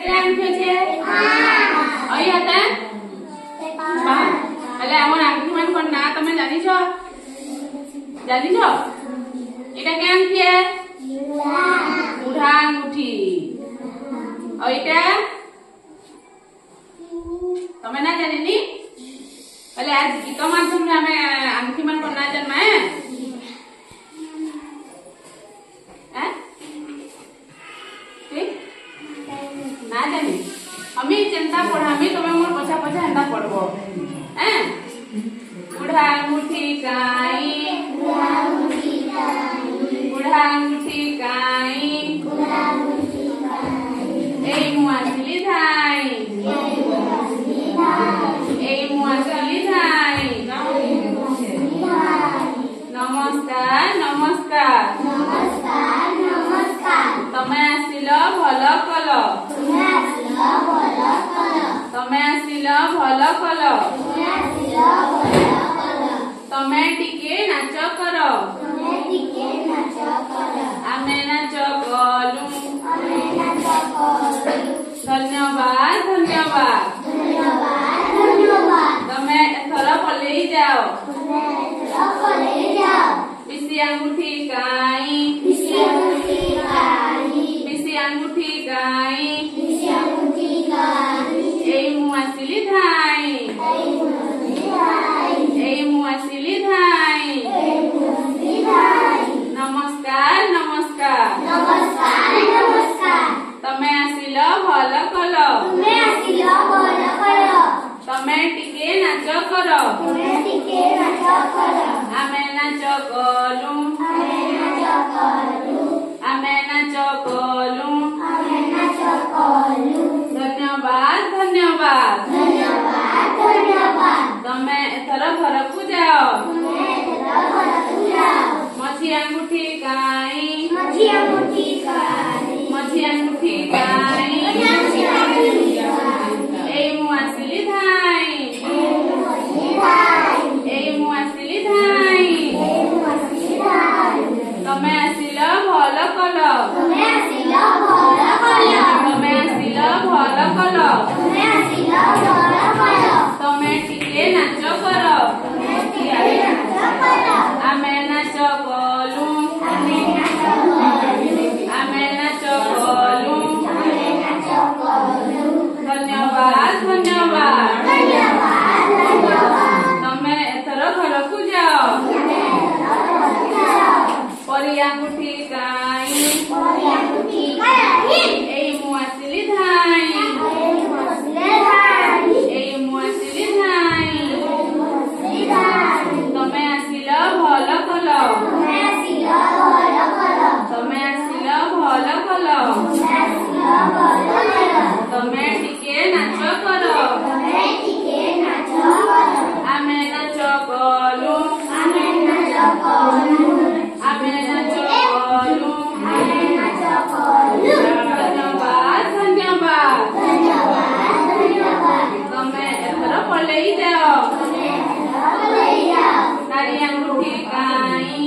केते आंखि छे ओई हते हेले हमर आंखि मान कोन ना तमे जानि छो एटा के आंखि है बुढ़ा आंगुठी ओइटा तमे ना जानि नी हेले आज गीत माध्यम रे हमें आंखि मान कोन ना जन्मा है ना जानी हमें चिंता पढ़ामी तमे मोर पछा पछा हंदा पढ़बो हैं बुढ़ा अंगूठी काई बुढ़ा अंगूठी काई ए मुआ सिली धाई नमस्कार नमस्कार तमे आसिल भल कल तमे आसिल भल कल तमे टिके नाच कर आमे नाच कलु धन्यवाद धन्यवाद तमे एथर पलई जाओ बिसी अंगूठी काई बिसी अंगूठी काई ए मुआ सिली धाई नमस्कार नमस्कार तमे आसिल भल कल तमे टिके नाच कर आमे नाच कलु धन्यवाद धन्यवाद तमे एथर घर को जाओ मझी अंगूठी काई ए मुआ सिली धाई तमे आसिल भल कल तमे टिके नाच कर आमे नाच कलु धन्यवाद धन्यवाद तमे एथर घर को जाओ परी अंगूठी काई ए मुआ सिली धाई तमे आसिल भल कल तमे टिके नाच कर आमे नाच कलु धन्यवाद धन्यवाद तमे एथर पलई जाओ नारी अंगूठी काई